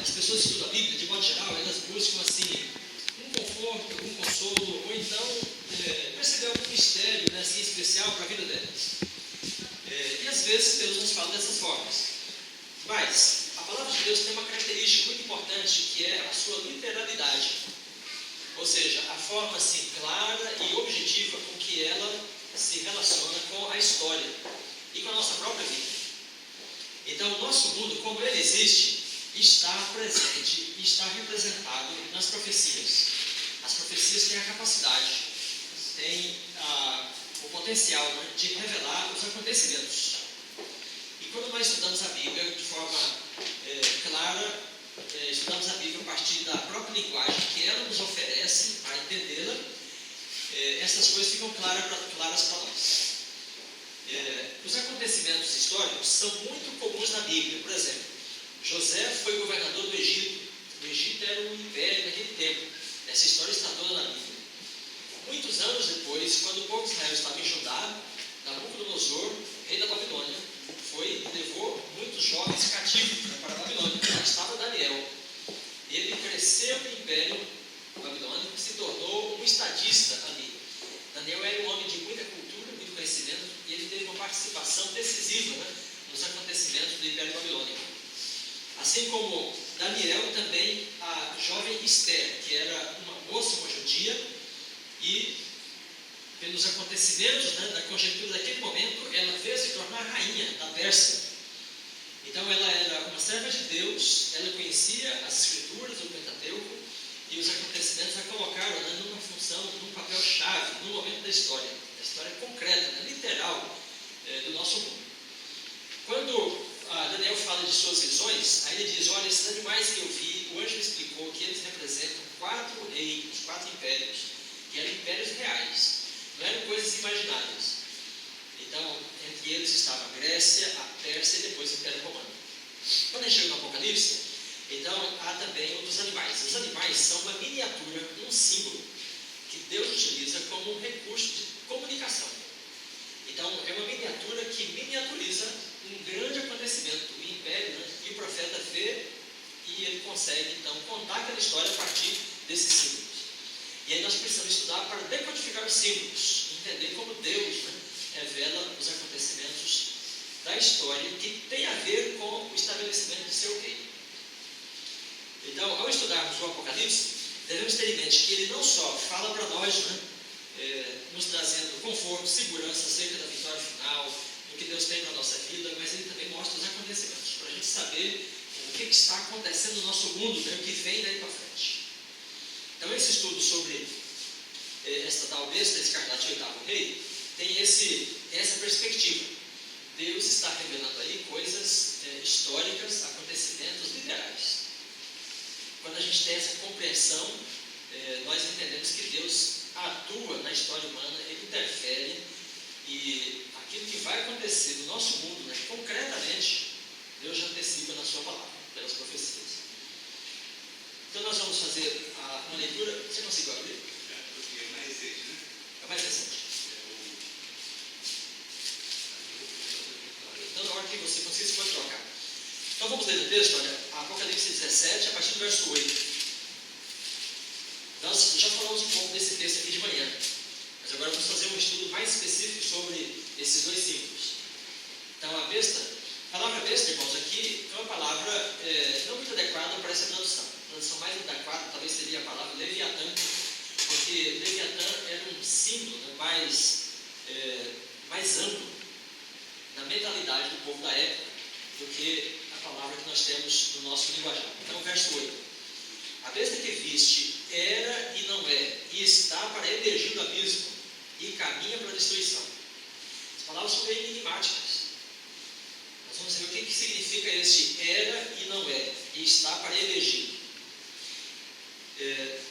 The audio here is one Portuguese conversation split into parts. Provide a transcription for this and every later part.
as pessoas que estudam a Bíblia, de modo geral, elas buscam assim, um conforto, um consolo, ou então perceber algum mistério, né, assim, especial para a vida delas. E às vezes Deus nos fala dessas formas. Mas a palavra de Deus tem uma característica muito importante, que é a sua literalidade. Ou seja, a forma assim, clara e objetiva com que ela se relaciona com a história e com a nossa própria vida. Então, o nosso mundo, como ele existe, está presente e está representado nas profecias. As profecias têm a capacidade, têm o potencial, né, de revelar os acontecimentos. E quando nós estudamos a Bíblia de forma clara, estudamos a Bíblia a partir da própria linguagem que ela nos oferece a entendê-la, essas coisas ficam claras para nós. Os acontecimentos históricos são muito comuns na Bíblia. Por exemplo, José foi governador do Egito. O Egito era um império naquele tempo. Essa história está toda na Bíblia. Muitos anos depois, quando o povo de Israel estava em Judá, Nabucodonosor, rei da Babilônia, foi e levou muitos jovens cativos para a Babilônia. Lá estava Daniel. Ele cresceu no império babilônico e se tornou um estadista ali. Daniel era um homem de muita cultura, muito conhecimento, e ele teve uma participação decisiva, né, nos acontecimentos do Império Babilônico. Assim como Daniel, também a jovem Esther, que era uma moça, uma judia, e pelos acontecimentos, né, da conjuntura daquele momento, ela veio se tornar rainha da Pérsia. Então ela era uma serva de Deus, ela conhecia as escrituras, o Pentateuco, e os acontecimentos a colocaram, né, numa função, num papel-chave, no momento da história concreta, né, literal, do nosso mundo. Quando Daniel fala de suas visões, aí ele diz: olha, esses animais que eu vi, o anjo explicou que eles representam 4 reinos, 4 impérios, que eram impérios reais, não eram coisas imaginárias. Então, entre eles estava a Grécia, a Pérsia e depois o Império Romano. Quando a gente chega no Apocalipse, então há também o dos animais. Os animais são uma miniatura, um símbolo que Deus utiliza como um recurso de comunicação. Então, é uma miniatura que miniaturiza um grande acontecimento, o império, né, e o profeta vê e ele consegue, então, contar aquela história a partir desses símbolos. E aí nós precisamos estudar para decodificar os símbolos, entender como Deus, né, revela os acontecimentos da história que tem a ver com o estabelecimento do seu reino. Então, ao estudarmos o Apocalipse, devemos ter em mente que ele não só fala para nós, né, nos trazendo conforto, segurança acerca da vitória final, do que Deus tem para a nossa vida, mas ele também mostra os acontecimentos, para a gente saber o que está acontecendo no nosso mundo, né, o que vem daí para frente. Então, esse estudo sobre esta tal besta escarlate, o oitavo rei, tem essa perspectiva. Deus está revelando aí coisas históricas, acontecimentos literais. Quando a gente tem essa compreensão, nós entendemos que Deus atua na história humana, ele interfere, e aquilo que vai acontecer no nosso mundo, né, concretamente, Deus já antecipa na sua palavra, pelas profecias. Então nós vamos fazer uma leitura. Você conseguiu abrir? É mais recente, né? É mais recente. Então, na hora que você conseguir, você pode trocar. Então, vamos ler o texto, olha, Apocalipse 17, a partir do verso 8. Nós já falamos um pouco desse texto aqui de manhã, mas agora vamos fazer um estudo mais específico sobre esses dois símbolos. Então, a palavra besta, irmãos, aqui é uma palavra não muito adequada para essa tradução. A tradução mais adequada talvez seria a palavra Leviatã, porque Leviatã era um símbolo, né, mais amplo na mentalidade do povo da época do que a palavra que nós temos no nosso linguajar. Então, verso 8. A besta que viste era e não é, e está para emergir do abismo, e caminha para a destruição. As palavras são meio enigmáticas. Nós vamos ver o que significa este era e não é, e está para emergir.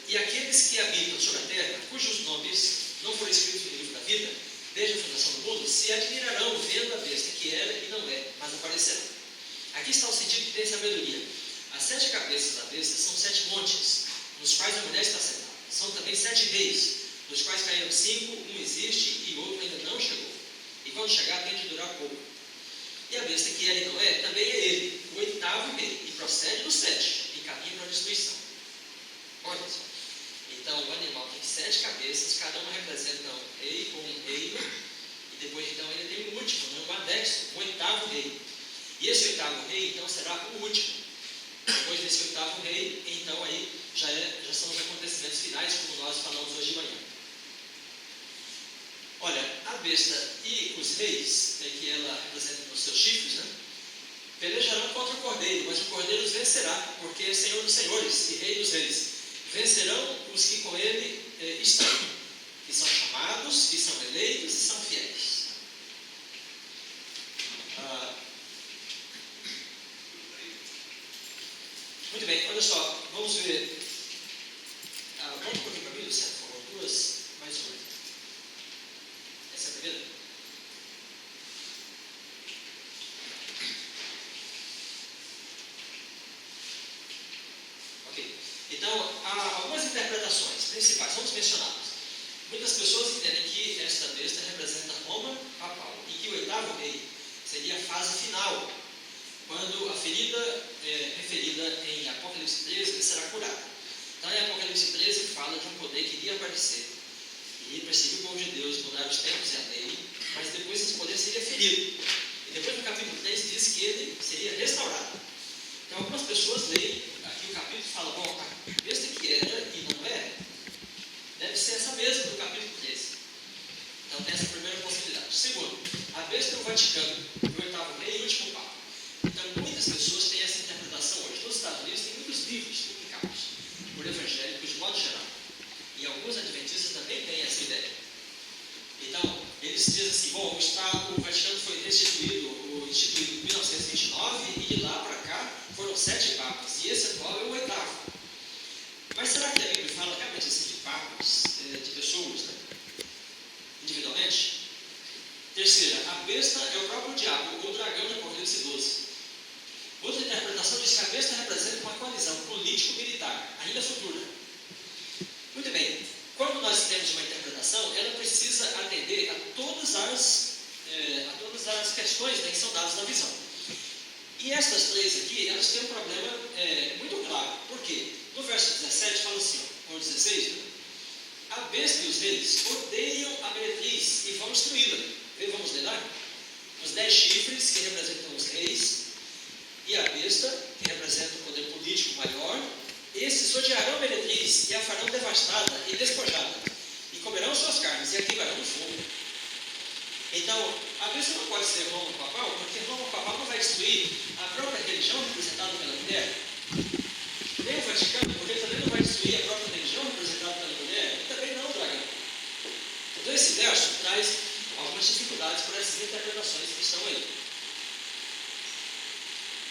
E aqueles que habitam sobre a terra, cujos nomes não foram escritos no livro da vida, desde a fundação do mundo, se admirarão vendo a besta que era e não é, mas aparecerá. Aqui está o sentido que tem sabedoria. As 7 cabeças da besta são 7 montes, nos quais a mulher está sentada. São também 7 reis, dos quais caíram 5, um existe e outro ainda não chegou. E quando chegar, tem de durar pouco. E a besta que era e não é, também é ele, o 8º rei, e procede do 7, caminha para a destruição. Olha só. Então, o animal tem 7 cabeças, cada uma representa um rei ou um reino, e depois, então, ele tem um último, um anexo, um 8º rei. E esse 8º rei, então, será o último. Depois desse 8º rei, então, aí já são os acontecimentos finais, como nós falamos hoje de manhã. Olha, a besta e os reis, que ela representa nos seus chifres, né? Pelejarão contra o cordeiro, mas o cordeiro os vencerá, porque é Senhor dos senhores e Rei dos reis. Vencerão os que com ele estão, que são chamados, que são eleitos e são fiéis. Muito bem, olha só, vamos ver. Vamos um pouquinho para mim, Luciano, por favor, duas, mais uma. Essa é a primeira? Ok. Então, há algumas interpretações principais, vamos mencioná-las. Muitas pessoas entendem que esta besta representa Roma papal e que o 8º rei seria a fase final, quando a ferida referida em Apocalipse 13 será curada. Então, em Apocalipse 13 fala de um poder que iria aparecer e perseguir o povo de Deus, mudar os tempos e a lei, mas depois esse poder seria ferido. E depois no capítulo 3 diz que ele seria restaurado. Então, algumas pessoas leem aqui o capítulo e falam, bom, a besta que era e não é, deve ser essa mesma do capítulo 13. Então, tem essa primeira possibilidade. Segundo, a besta é o Vaticano, o 8º rei e o último papa. Então, muitas pessoas têm essa interpretação hoje. Nos Estados Unidos tem muitos livros publicados por evangélicos de modo geral. E alguns adventistas também têm essa ideia. Então, eles dizem assim, bom, o Vaticano foi instituído em 1929 e de lá para cá foram 7 papas. E esse atual é o 8º. Mas será que a Bíblia fala realmente assim de papas, de pessoas, né? Individualmente? Terceira, a besta é o próprio diabo, ou dragão de Apocalipse 12. Outra interpretação diz que a besta representa uma coalizão político-militar, ainda futura. Muito bem, quando nós temos uma interpretação, ela precisa atender a todas as questões, né, que são dadas na visão. E estas 3 aqui, elas têm um problema muito claro. Por quê? No verso 17 fala assim, ou 16, né? A besta e os reis odeiam a meretriz e vão destruí-la. Vamos ler lá? Os 10 chifres que representam os reis e a besta, que representa o poder político maior, esses odiarão a meretriz e a farão devastada e despojada, e comerão suas carnes e a queimarão no fogo. Então, a besta não pode ser Roma papal, porque Roma papal não vai destruir a própria religião representada pela mulher. Nem o Vaticano, porque ele também não vai destruir a própria religião representada pela mulher, e também não o dragão. Então, esse verso traz algumas dificuldades por essas interpretações que estão aí.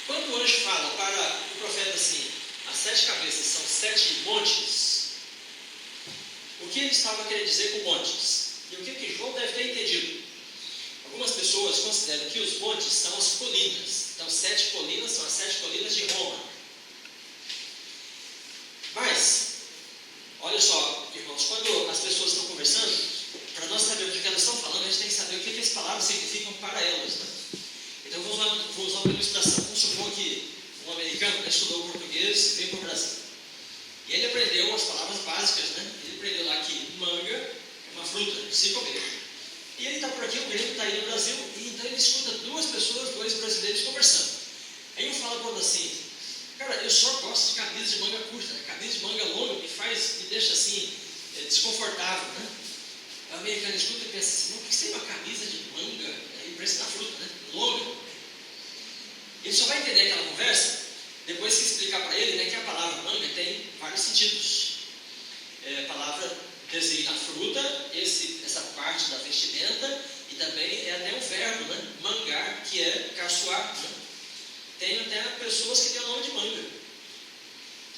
Quando o anjo fala para o profeta assim, as 7 cabeças são 7 montes, o que ele estava querendo dizer com montes? E o que João deve ter entendido? Algumas pessoas consideram que os montes são as colinas. Então, 7 colinas são as 7 colinas de Roma. Mas, olha só, irmãos, quando as pessoas estão conversando, para nós sabermos o que elas estão falando, a gente tem que saber o que as palavras significam para elas, né? Então, vou usar uma ilustração. Vamos supor que um americano estudou português e veio para o Brasil. E ele aprendeu as palavras básicas, né? Ele aprendeu lá que manga é uma fruta, de se comer. E ele está por aqui, o gringo está aí no Brasil, e então ele escuta 2 pessoas, 2 brasileiros conversando. Aí um fala para o outro assim, cara, eu só gosto de camisa de manga curta, né? Camisa de manga longa me deixa assim, desconfortável, né? O americano escuta e pensa assim, por que você tem uma camisa de manga, aí parece na fruta, né? Longa. Ele só vai entender aquela conversa depois que explicar para ele, né, que a palavra manga tem vários sentidos. A palavra designa a fruta, essa parte da vestimenta, e também é até um verbo, né, mangar, que é caçoar. Né? Tem até pessoas que têm o nome de manga.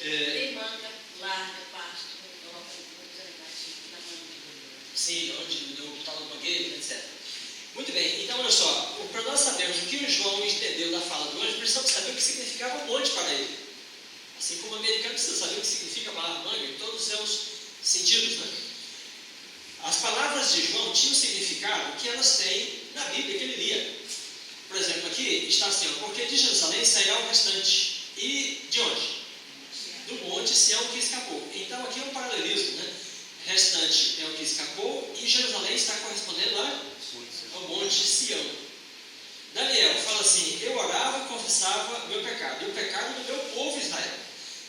Tem manga larga, pasto, na manga. Sim, onde o tal do mangueiro, etc. Muito bem, então olha só, para nós sabermos o que o João entendeu da fala do anjo, precisamos saber o que significava monte para ele. Assim como o americano precisa saber o que significa a palavra manga em todos os seus sentidos, né? As palavras de João tinham significado que elas têm na Bíblia que ele lia. Por exemplo, aqui está assim, porque de Jerusalém sairá o restante. E de onde?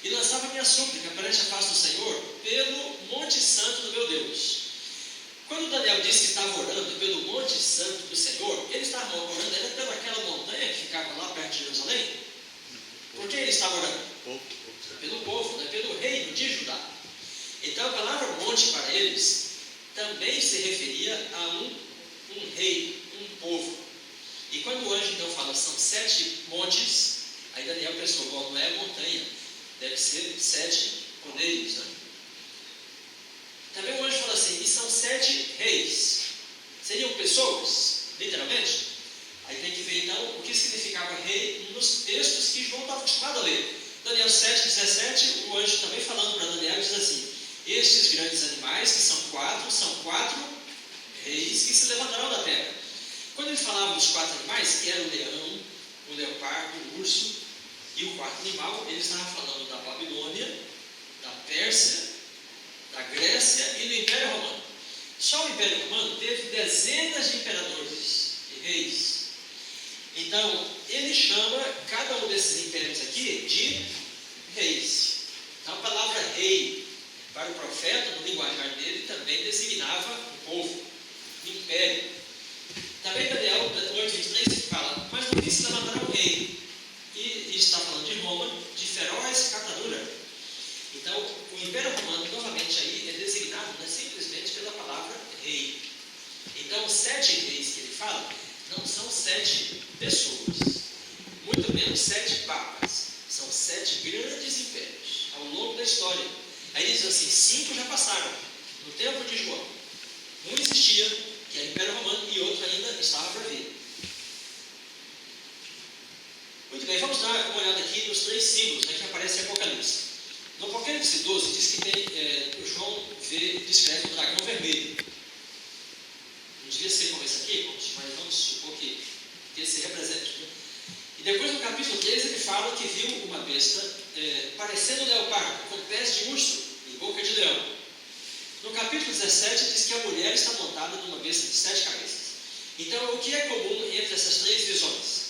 e lançava minha súplica perante a face do Senhor pelo monte santo do meu Deus. Quando Daniel disse que estava orando pelo monte santo do Senhor, ele estava orando era pelaquela montanha que ficava lá perto de Jerusalém. Por que ele estava orando? Pelo povo, né? Pelo reino de Judá. Então a palavra monte para eles também se referia a um rei, um povo. E quando o anjo então fala são 7 montes, aí Daniel pensou, bom, não é montanha, deve ser 7 conselhos, né? Também o anjo fala assim, e são 7 reis. Seriam pessoas, literalmente? Aí tem que ver então o que significava rei nos textos que João estava acostumado a ler. Daniel 7,17, o anjo também falando para Daniel, diz assim, estes grandes animais, que são 4 reis que se levantarão da terra. Quando ele falava dos 4 animais, que era o leão, o leopardo, o urso e o 4º animal, ele estava falando da Babilônia, da Pérsia, da Grécia e do Império Romano. Só o Império Romano teve dezenas de imperadores e reis. Então, ele chama cada um desses impérios aqui de reis. Então, a palavra rei para o profeta, no linguajar dele, também designava o povo, o império. Também Daniel 8,23 fala, mas não disse levantar um rei. E está falando de Roma, de feroz catadura. Então, o Império Romano, novamente, aí é designado simplesmente pela palavra rei. Então, os 7 reis que ele fala, não são 7 pessoas, muito menos 7 papas. São 7 grandes impérios ao longo da história. Aí diz assim, 5 já passaram, no tempo de João. Um existia, que era o Império Romano, e outro ainda estava para vir. Muito bem, vamos dar uma olhada aqui nos 3 símbolos que aparecem em Apocalipse. No Apocalipse 12 diz que tem, João descreve um dragão vermelho. Não devia ser como esse aqui, mas vamos supor que esse represente. Né? E depois no capítulo 13 ele fala que viu uma besta parecendo um leopardo, com pés de urso e boca de leão. No capítulo 17 diz que a mulher está montada numa besta de 7 cabeças. Então o que é comum entre essas 3 visões?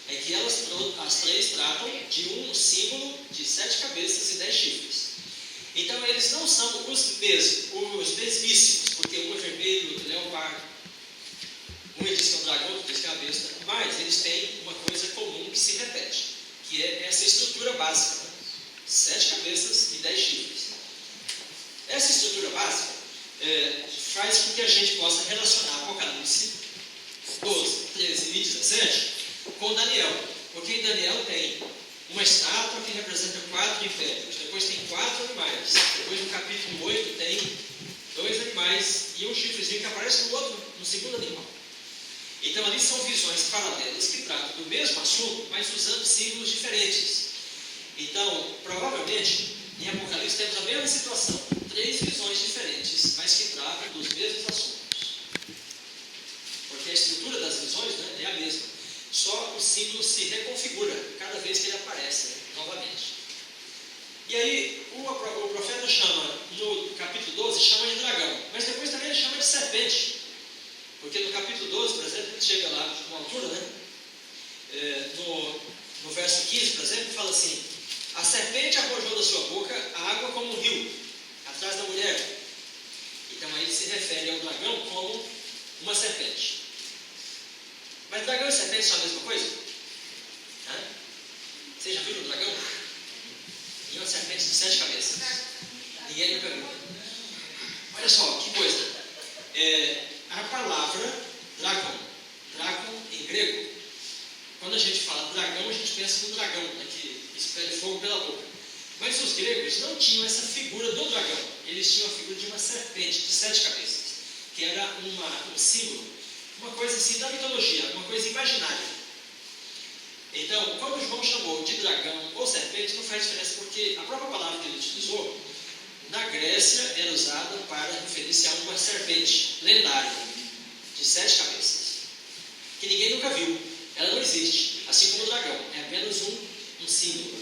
É que as 3 tratam de um símbolo de 7 cabeças e 10 chifres. Então eles não são os mesmíssimos, porque um é vermelho, outro é leopardo. Um diz que é um dragão, outro diz que é uma besta. Mas eles têm uma coisa comum que se repete, que é essa estrutura básica, né? 7 cabeças e 10 chifres. Essa estrutura básica faz com que a gente possa relacionar Apocalipse 12, 13 e 17 com Daniel, porque em Daniel tem uma estátua que representa 4 impérios, depois tem 4 animais, depois no capítulo 8 tem 2 animais e um chifrezinho que aparece no segundo animal. Então ali são visões paralelas que tratam do mesmo assunto, mas usando símbolos diferentes. Então, provavelmente, em Apocalipse temos a mesma situação, 3 visões diferentes, mas que tratam dos mesmos assuntos. Porque a estrutura das visões é a mesma. Só o símbolo se reconfigura cada vez que ele aparece novamente. E aí o profeta chama, no capítulo 12, chama de dragão, mas depois também ele chama de serpente. Porque no capítulo 12, por exemplo, ele chega lá numa altura, no verso 15, por exemplo, fala assim, a serpente arrojou da sua boca a água como um rio, atrás da mulher. Então aí ele se refere ao dragão como uma serpente. Mas dragão e serpente são a mesma coisa? Você já viu um dragão? E uma serpente de 7 cabeças? Ninguém nunca viu. Olha só, que coisa. A palavra dracon em grego, quando a gente fala dragão, a gente pensa no dragão, que espelha fogo pela boca. Mas os gregos não tinham essa figura do dragão. Eles tinham a figura de uma serpente de 7 cabeças, que era um símbolo, uma coisa assim da mitologia, uma coisa imaginária. Então, quando João chamou de dragão ou serpente, não faz diferença, porque a própria palavra que ele utilizou, na Grécia, era usada para referir-se a uma serpente lendária, de 7 cabeças, que ninguém nunca viu. Ela não existe, assim como o dragão, é apenas um símbolo.